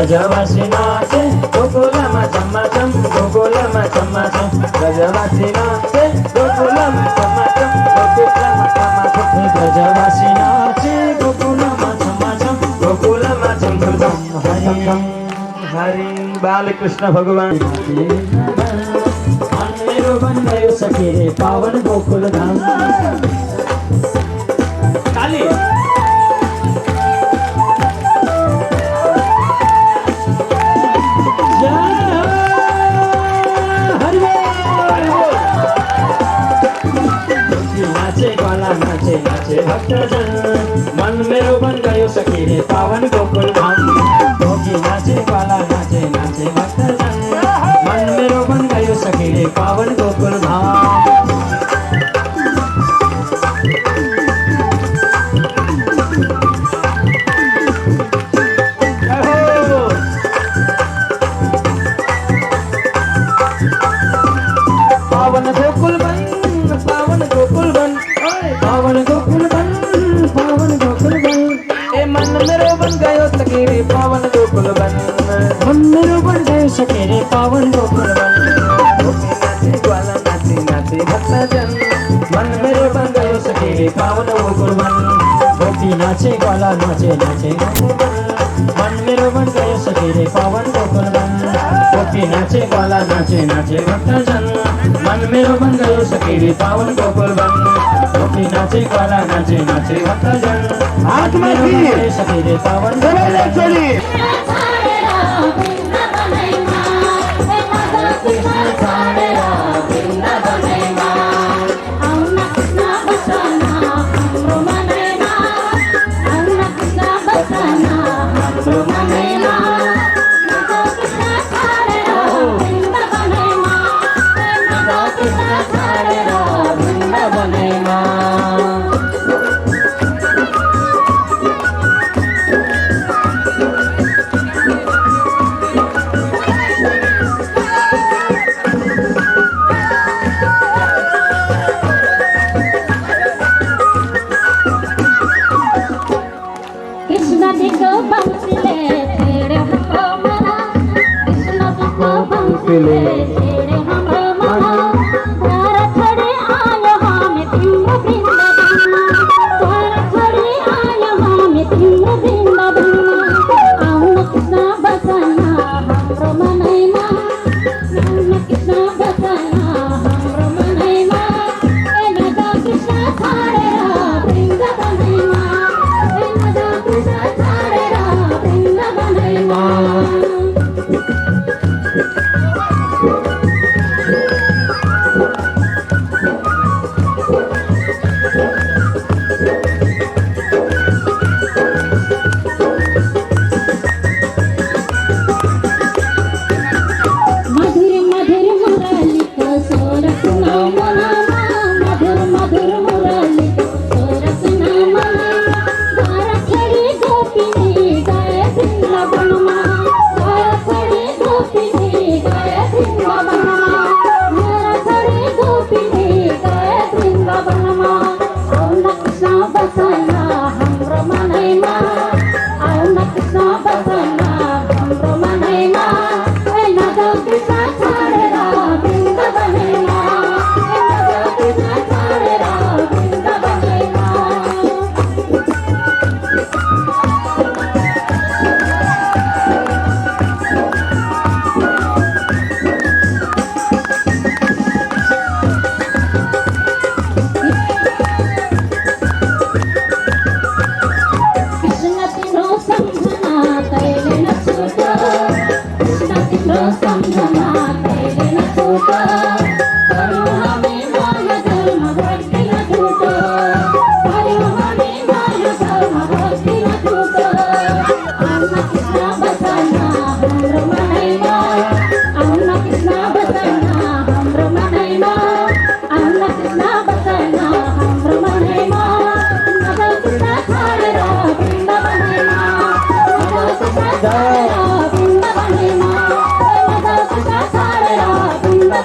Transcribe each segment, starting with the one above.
ब्रजवासी नाचे गोकुलमा चम्मा चम गोकुलमा चम्मा चम ब्रजवासी नाचे गोकुलमा चम्मा चम गोकुलमा चम्मा चम ब्रजवासी नाचे गोकुलमा चम्मा चम गोकुलमा चम्मा चम हरि हरि बालकृष्ण भगवान मेरो बन गयो सखे रे पावन गोकुल धाम काली नाचे ग्वाला नाचे नाचे भक्तजन मन मेरो बन गयो सखी रे पावन गोकुल धाम भोगी नाचे ग्वाला नाचे नाचे भक्तजन मन मेरो बन गयो सखी रे पावन गोकुल धाम पावन गोकुल बन पावन गोकुल बन पावन गोकुल बन पावन गोकुल बन ए मन मेरो बन गयो सखी रे पावन गोकुल बन मन मेरो बन गयो सखी रे पावन गोकुल बन गोपी नाचे ग्वाला नाचे नाचे भक्तजन मन मेरो बन गयो सखी रे पावन गोकुल बन गोपी नाचे ग्वाला नाचे नाचे मन मेरो बन गयो सखी रे पावन गोकुल बन गोपी नाचे ग्वाला नाचे नाचे भक्तजन मन मेरो बन गयो सखी रे पावन गोकुल बन गोपी नाचे ग्वाला नाचे नाचे भक्तजन हाथ में गयो सखी रे पावन गोकुल बन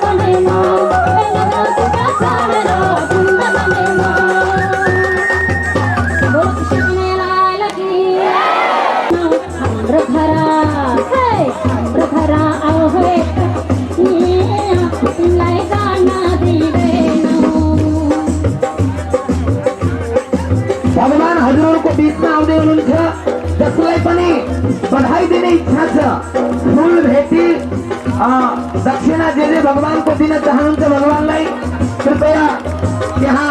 Bye. दक्षिणा जे भगवान को दिन चाहनुहुन्छ भगवानलाई कृपया यहाँ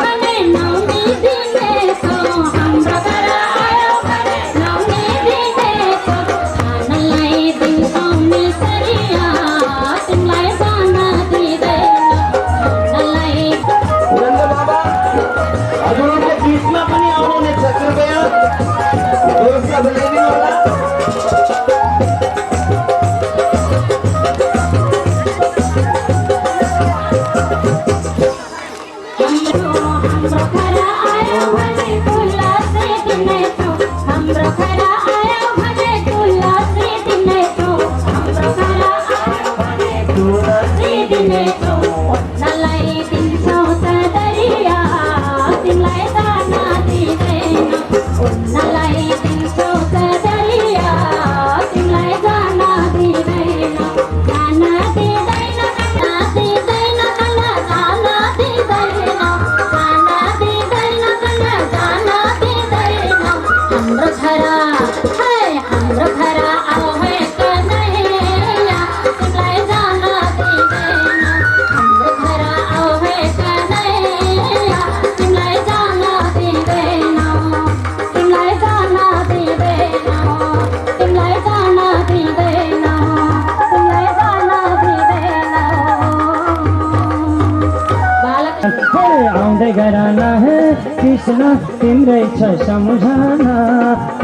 आउँदै गराना है कृष्ण तिम्रै छ सम्झना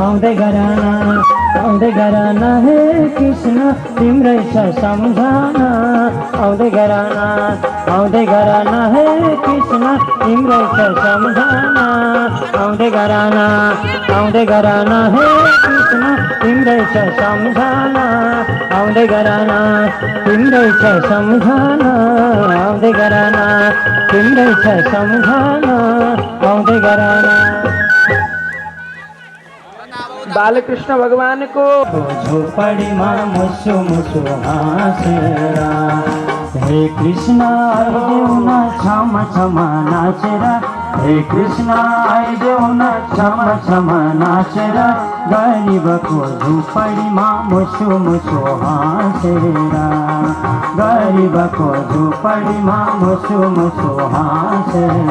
आउँदै गराना है कृष्ण तिम्रै छ सम्झना आउँदै गराना है कृष्ण तिम्रै छ सम्झना आउँदै गराना है कृष्ण तिम्रै छ सम्झना आउँदै गराना तिम्रै छ सम्झना आउँदै गराना तिम्रै छ सम्झना आउँदै गराना। बालकृष्ण भगवान को झोपडीमा मुसु मुसु हाँसेर हे कृष्ण आइदेऊ न क्षमा क्षमा नाचेर हे कृष्ण आइदेऊ न क्षमा क्षमा नाचेर गरिबको झोपडीमा मुसु मुसु हाँसेर गरिबको झोपडीमा मुसु मुसु हाँसेर।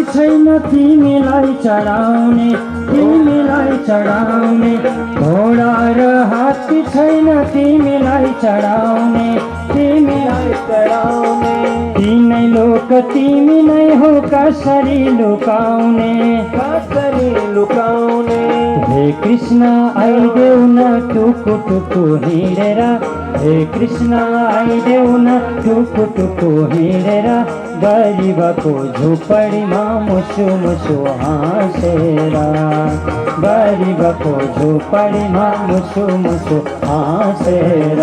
छैन तिमीलाई चढाउने घोडा र हात्ती छैन तिमीलाई चढाउने तीनै लोक तिमी नै हो कसरी लुकाउने हे कृष्ण आइदेऊ न टुकु टुकु हिँडेर हे कृष्ण आइदेऊ न टुकु टुकु हिँडेर गरिबको झोपडीमा मुसु मुसु हाँसेर गरिबको झोपडीमा मुसु मुसु हाँसेर।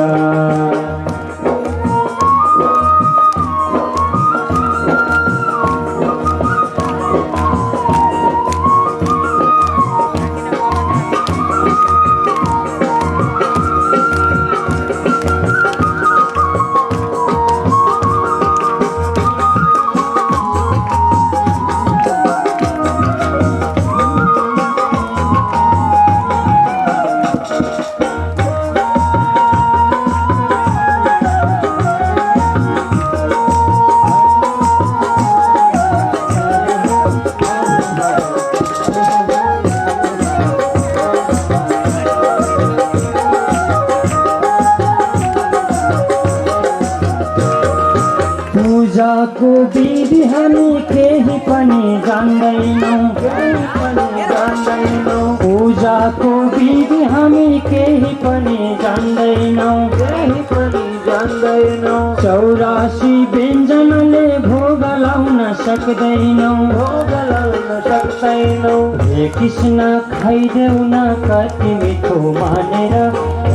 विधि हामी केही पनि जान्दैनौँ, केही पनि जान्दैनौँ, 84 व्यञ्जनले भोग लाउन सक्दैनौँ, भोग लाउन सक्दैनौँ। हे कृष्ण खाइदेऊ न कति मिठो मानेर,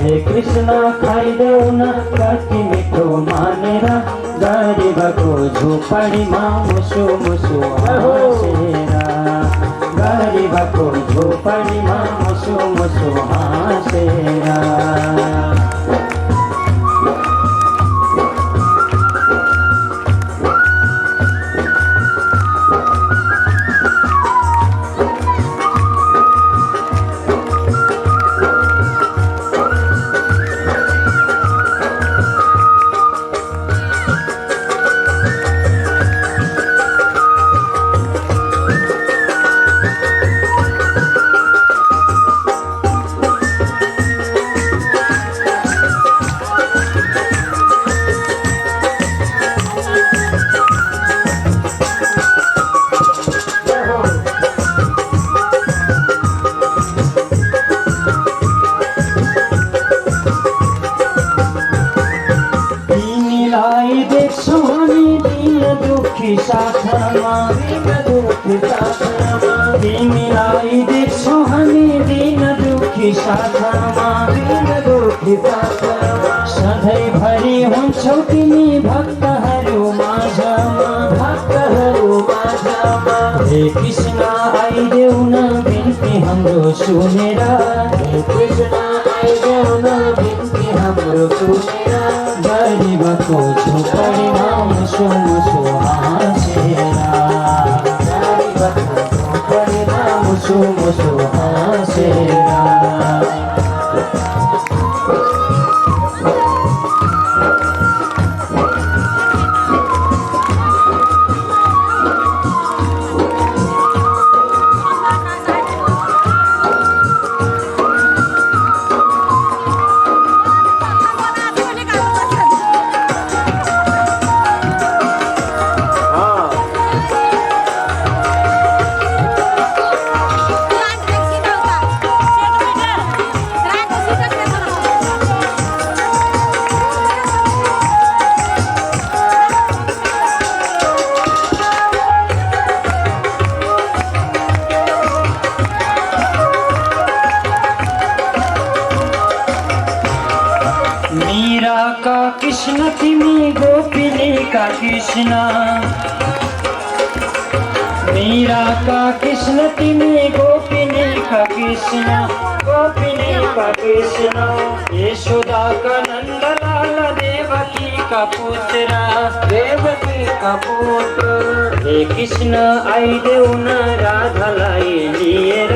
हे कृष्ण खाइदेऊ न कति मिठो मानेर, गरिबको झोपडीमा मुसु मुसु हाँसेर, गरिबको झोपडीमा मुसु मुसु हाँसेर। साथमा तिमीलाई देख्छौँ हामी दिन दुखी साथमा, सधैँभरि हुन्छौ तिमी भक्तहरू माझमा, हे कृष्ण आइदेऊ न बिन्ती हाम्रो सुनेर, हे कृष्ण आइदेऊ न बिन्ती हाम्रो सुनेर, गरिबको झोपडीमा मुसु मुसु हाँसेर, गरिबको झोपडीमा मुसु मुसु हाँसेर। मीरा का कृष्ण तिमी गोपिनी का कृष्ण, मीरा का कृष्ण तिमी गोपिनी का कृष्ण, गोपिनी का कृष्ण, यशोदा का नंदलाल देवकी का पुत्र, देवकी का पुत्र। हे कृष्ण आइदेऊ न राधालाई लिएर,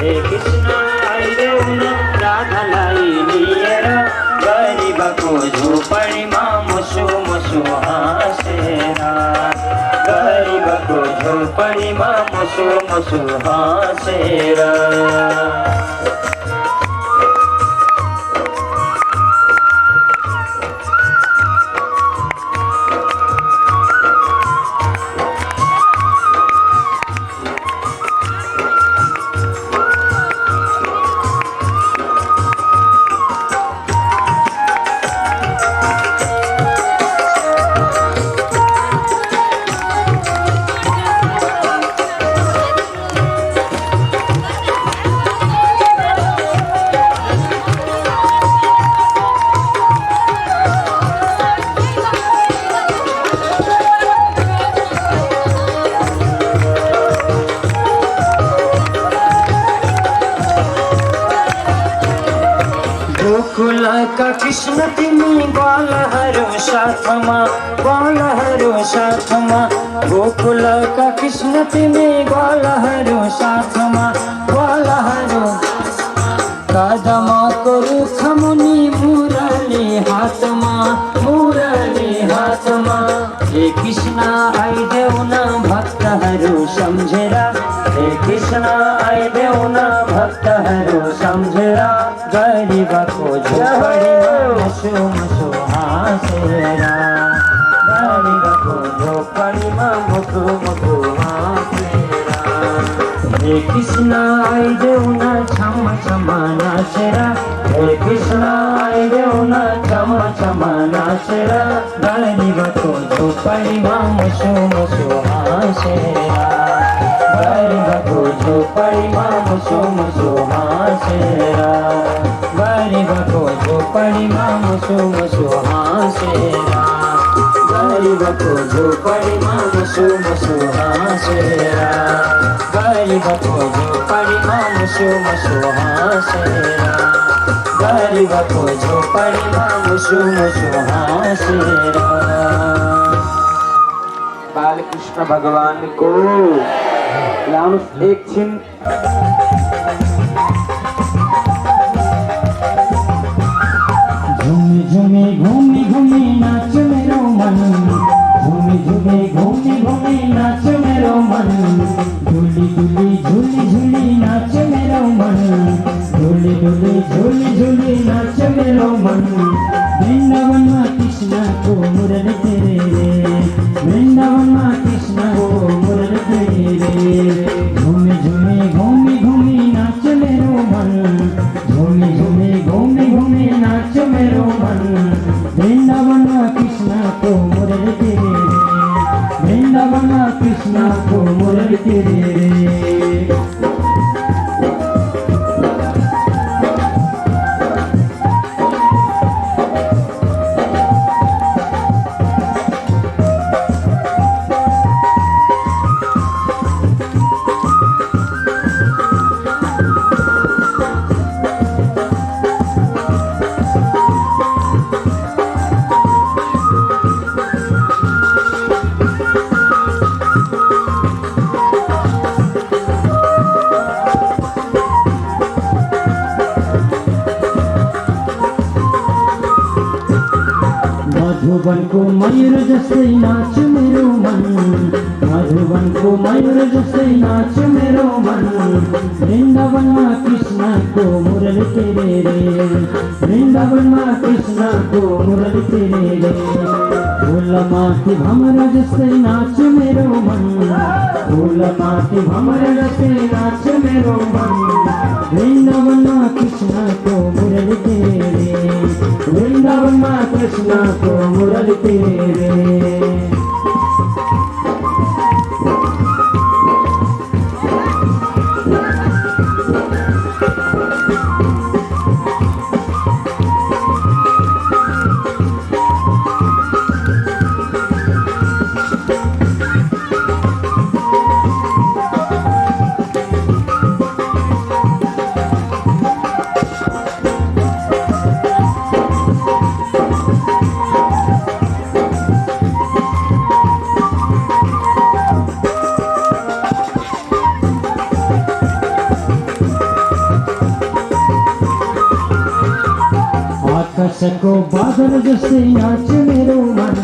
हे कृष्ण आइदेऊ न राधालाई लिएर, गरिबको झोपडीमा मुसु मुसु हाँसेर, गरिबको झोपडीमा मुसु मुसु हाँसेर। गोकुल का कृष्ण तिमी ग्वालहरू साथमा, ग्वालहरू साथमा, गोकुल का कृष्ण तिमी ग्वालहरू साथमा, ग्वालहरू कदमको रुख मुनि मुरली हातमा, मुरली हातमा, हे कृष्ण आइदेऊ न भक्तहरू सम्झेर, हे कृष्ण आइदेऊ न भक्तहरू सम्झेर, गरिबको झोपडीमा मुसु मुसु हाँसेर, गरिबको झोपडीमा मुसु मुसु हाँसेर, हे कृष्ण आइदेऊ न क्षमा छमा नाचरा हे कृष्णा आई देव ना छमा नाचरा गाळणी बतो झोपाळी मुसू मुसू हासेरा गाळणी बतो झोपाळी मुसू मुसू हासेरा गाळणी बतो झोपाळी मुसू मुसू हासेरा गाळणी बतो झोपाळी मुसू मुसू हासेरा गाळणी बतो झोपाळी मुसू मुसू हासेरा गाळणी बतो झोपाळी मुसू मुसू हासेरा। बाल कृष्ण भगवान को लाउन एक छिन झूमे झूमे घूमे घूमे नाच मेरो मन झूमे झूमे घूमे घूमे नाच मेरो मन झूली झूली झूली झूली नाच मेरो मन झूली झूली झूली झूली नाच मेरो मन वृंदावन में कृष्णा को मुरली तेरे रे वृंदावन में कृष्णा को मुरली तेरे रे झूमे झूमे घूमे घूमे नाच मेरो मन झूमे झूमे घूमे घूमे नाच मेरो मन वृंदावन कृष्णा को मुरली तेरे रे वृंदावन कृष्णा को मुरली तेरे रे। मधुबन को मयूर जैसे नाच मेरो मन मधुबन को मयूर जैसे नाच मेरो मन वृंदावन में कृष्णा को मुरली तेरे रे वृंदावन में कृष्णा को मुरली तेरे रे फूल माटी भमर जैसे नाच मेरो मन फूल माटी भमर जैसे नाच मेरो मन वृंदावन में कृष्णा को मुरली तेरे रे वृंदावन में कृष्णा को मुरली तेरे रे। आकाश को बादल जैसे नाच मेरो मन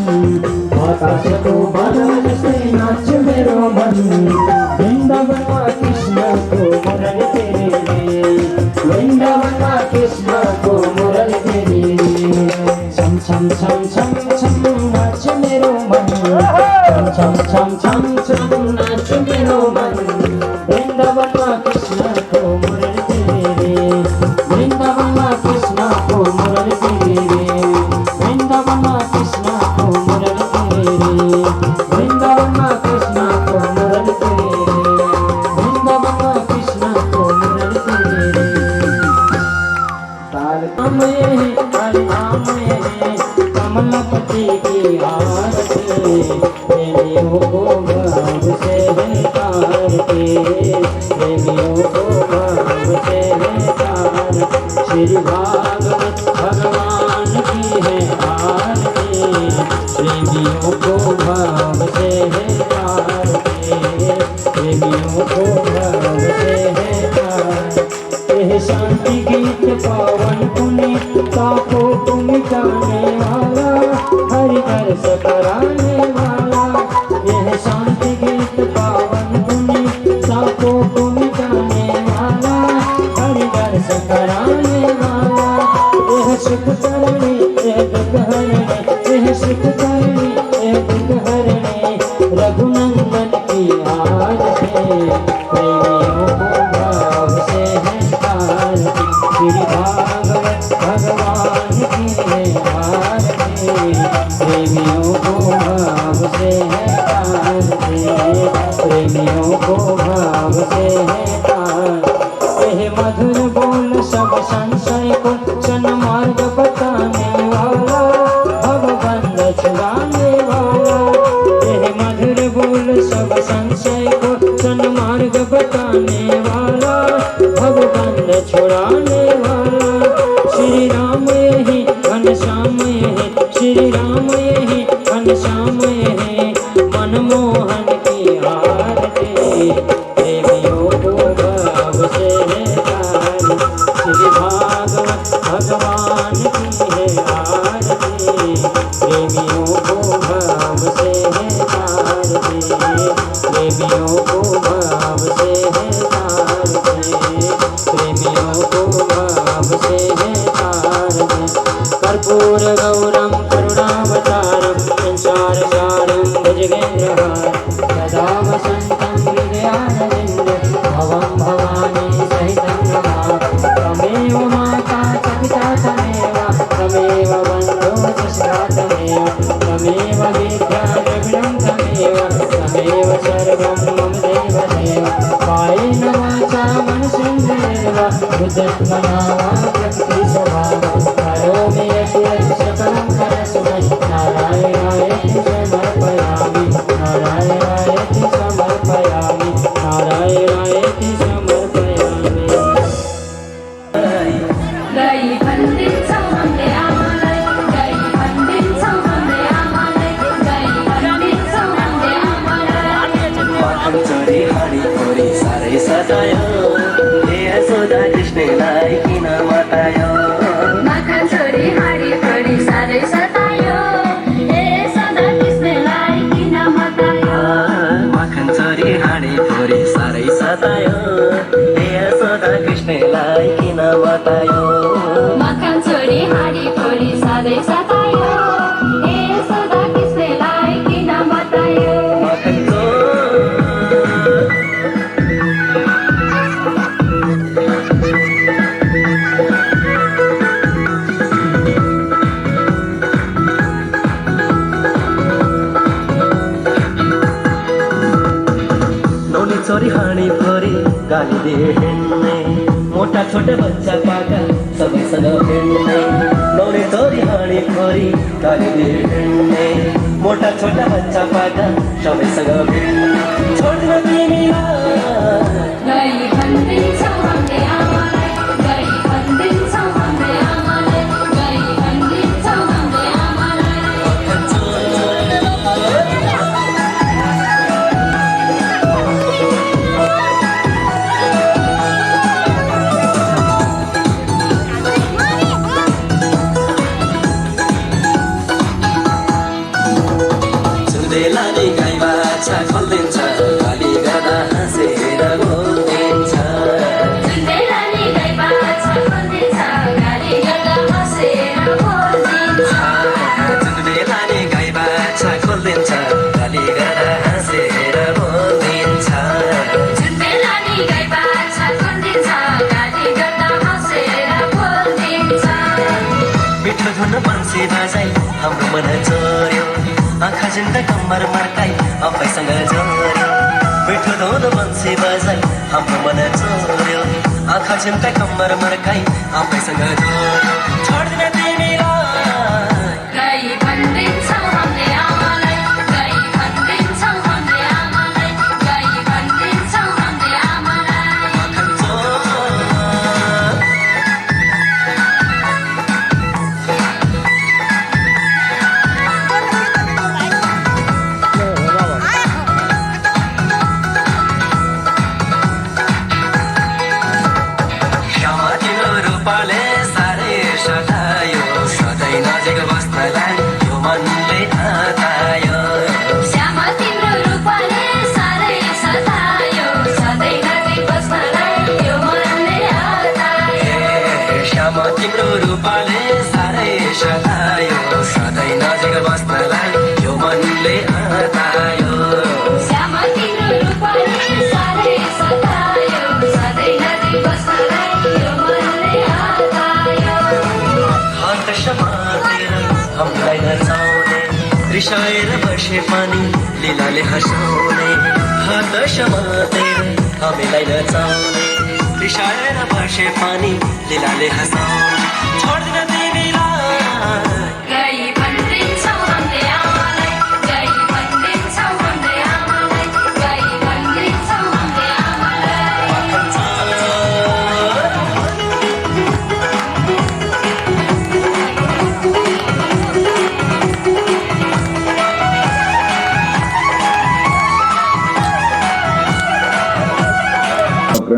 आकाश को बादल जैसे नाच मेरो मन वृंदावन कृष्ण को मुरली तेरे रे वृंदावन कृष्ण को मुरली तेरे रे छम छम छम छम छम नाच मेरो मन छम छम छम छम नाच मेरो मन वृंदावन कृष्ण को मुरली तेरे रे वृंदावन कृष्ण को मुरली तेरे रे वृंदावन कृष्ण को मुरली तेरे रे वृंदावन कृष्ण को मुरली तेरे रे वृंदावन कृष्ण को मुरली तेरे रे। ताल आमये कमलपति की आरती प्रेमियों को भाव से है तारती प्रेमियों को भाव से है तारती श्री भागवत भगवान की है आरती प्रेमियों को भाव से है तारती प्रेमियों को भाव से है तारती यह शांति गीत पावन पुनीत तापों को मिटाने वाला हरि दर्श कराने वाला यह शांति गीत पावन पुनीत तापों को मिटाने वाला हरि दर्श कराने वाला यह सुख करने यह दुख हरने यह सुख करने यह दुख हरने रघुनंदन की आरती प्रेमियों को भाव से है तारती भागवत भगवान की है आरती, प्रेमियों को भाव से है आरती, प्रेमियों को भाव से है आरती। यह मधुर बोल सब संशय को सन्मार्ग बताने वाला, भवबंध छुड़ाने वाला। यह मधुर बोल सब संशय को सन्मार्ग बताने वाला, भवबंध छुड़ाने वाला। श्री राम यही घनश्याम यही, श्री राम यही घनश्याम यही, मनमोहन की आरती, प्रेमियों को भाव से है आरती। श्री भागवत भगवान की है आरती, प्रेमियों को भाव से है आरती, प्रेमियों को भाव से है आरती, प्रेमियों को भाव से है आरती। कर्पूर गौरम करुणावतारम संसारसारम भुजगेन्द्रहारं, सदा वसन्तं हृदयारविन्दे भवं भवानी सहितं नमामि। त्वमेव माता च पिता त्वमेव, त्वमेव बन्धुः च सखा त्वमेव, त्वमेव विद्या द्रविणं त्वमेव, त्वमेव सर्वं मम देव देव। कायेन वाचा मनसेन्द्रियैर्वा बुद्ध्यात्मना वा प्रकृतिं स्वभावं, करोमि यत् सकलं परस्मै, नारायणायेति समर्पयामि, नारायणायेति समर्पयामि, नारायणायेति समर्पयामि। गाई पंडितचं म्हणले आम्हालाय, गाई पंडितचं म्हणले आम्हालाय, गाई पंडितचं म्हणले आम्हालाय। माखन चोरी हाडी खोरी साह्रै सतायो, हे यशोदा कृष्णलाई किन मतायो। माखन छोरी हाडी खोरी साह्रै सतायो, हे यशोदा कृष्णलाई किन मतायो। माखन चोरी हाडी खोरी साह्रै सतायो, हे यशोदा कृष्णलाई किन मतायो। माखन छोरी हाडी खोरी साह्रै सतायो, हे यशोदा कृष्णलाई किन मतायो। माखन चोरी हाडी खोरी गाली दे हिँड्ने, मोटा छोटा बच्चा पागल सबैसँग हिँड्ने। नौनी चोरी हाडी खोरी गाली दे हिँड्ने, मोटा छोटा बच्चा पागल सबैसँग हिँड्ने। छोड्न तिमीलाई गाई भन्दिन्छौ हामीले आमालाई, गाई भन्दिन्छौ हामीले आमालाई, गाई भन्दिन्छौ हामीले आमालाई। सुन्देलाले गाई बाछा खोलिदिन्छ, गाली गर्दा हाँसेर बोलिदिन्छ। सुन्देलाले गाई बाछा खोलिदिन्छ, गाली गर्दा हाँसेर बोलिदिन्छ। सुन्देलाले गाई बाछा खोलिदिन्छ, गाली गर्दा हाँसेर बोलिदिन्छ। सुन्देलाले गाई बाछा खोलिदिन्छ, गाली गर्दा हाँसेर बोलिदिन्छ। मिठो धुन बन्सी बजाई हाम्रो मन चोर्यो, आँखा जिन्दा कम्मर मर्काई आफैसँग जोड्यो। मिठो धुन बन्सी बजाई हाम्रो मन चोर्यो, आँखा जिन्दा कम्मर मर्काई आफैसँग जोड्यो। छोड्दिन तिमीलाई गाई भन्दिन्छौ हामीले आमालाई, गाई भन्दिन्छौ हामीले आमालाई, गाई भन्दिन्छौ हामीले आमालाई। माखन चोर श्यामा तिम्रो रूपले साह्रै सतायो, सधैँ नजिक बस्नलाई यो मनले हतायो। श्यामा तिम्रो रूपले साह्रै सतायो, सधैँ नजिक बस्नलाई यो मनले हतायो। श्यामा तिम्रो रूपले साह्रै सतायो, सधैँ नजिक बस्नलाई यो मनले हतायो। श्यामा तिम्रो रूपले साह्रै सतायो, सधैँ नजिक बस्नलाई यो मनले हतायो। हात समातेर हामीलाई नचाउने रिसाएर बसे पनि लीलाले हँसाउने हात समातेर हामीलाई नचाउने रिसाएर बसे पनि लीलाले हँसाउने छोड्दिन तिमीलाई गई भन्दिन्छौ भन्दै आमालाई गई भन्दिन्छौ भन्दै आमालाई गई भन्दिन्छौ भन्दै आमालाई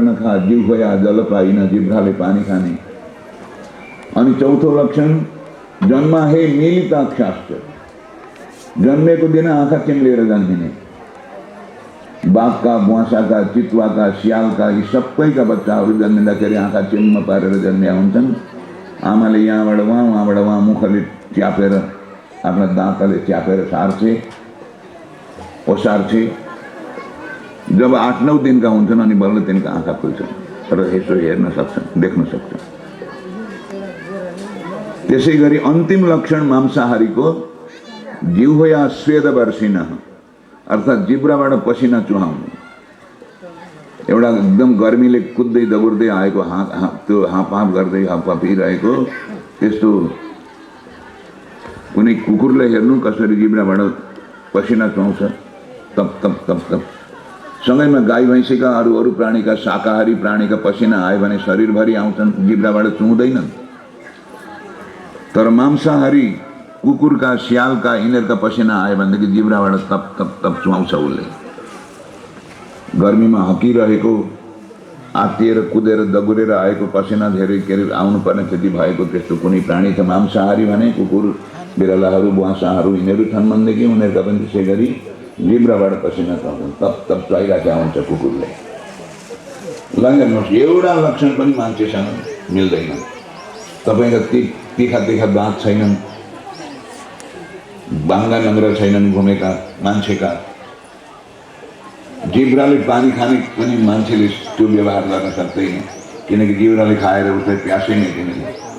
नखा जिह्वया जल पाइन जिब्राले पानी खाने। अनि चौथो लक्षण जन्मा हे मिलिताक्षाश्च जन्मेको दिन आँखा चिम्लेर जान्दिने। बाघका बुवासाका चितुवाका स्यालका यी सबैका बच्चाहरू जन्मिँदाखेरि आँखा चिम्म पारेर जन्मिया हुन्छन्। आमाले यहाँबाट वहाँ मुखले च्यापेर आफ्ना दाँतले च्यापेर सार्छे ओसार्छे। जब 8-9 दिनका हुन्छन् अनि बल्ल तिनका आँखा खुल्छन् र यसो हेर्न सक्छन् देख्न सक्छन्। त्यसै गरी अन्तिम लक्षण मांसाहारीको जिह्वया स्वेदवर्षिण अर्थात् जिब्राबाट पसिना चुहाउने। एउटा एकदम गर्मीले कुद्दै दगुर्दै आएको त्यो हापहाप गर्दै हापहाप पिरहेको त्यस्तो कुनै कुकुरलाई हेर्नु कसरी जिब्राबाट पसिना चुहाउँछ तप तप तप तप। सँगैमा गाई भैँसीका अरू प्राणीका शाकाहारी प्राणीका पसिना आयो भने शरीरभरि आउँछन् जिब्राबाट चुहुँदैनन्। तर मांसाहारी कुकुरका स्यालका यिनीहरूका पसिना आयो भनेदेखि जिब्राबाट तप तप तप चुहाउँछ उसले। गर्मीमा हकिरहेको आत्तिएर कुदेर दगुरेर आएको पसिना धेरै के अरे आउनुपर्ने स्थिति भएको त्यस्तो कुनै प्राणी छ मांसाहारी भने कुकुर बिरालाहरू बुवासाहरू यिनीहरू छन् भनेदेखि उनीहरूका पनि त्यसै गरी जिब्राबाट पसिना चुहाउँछन् तप तप चुहाइरहेको हुन्छ कुकुरले। ल हेर्नुहोस् एउटा लक्षण पनि मान्छेसँग मिल्दैन। तपाईँका तिखा तिखा दाँत छैनन् बाङ्गा नङ्ग्रा छैनन् घुमेका मान्छेका जिब्राले पानी खाने पनि मान्छेले त्यो व्यवहार गर्न सक्दैन किनकि जिब्राले खाएर उसलाई प्यासै नै दिँदैन।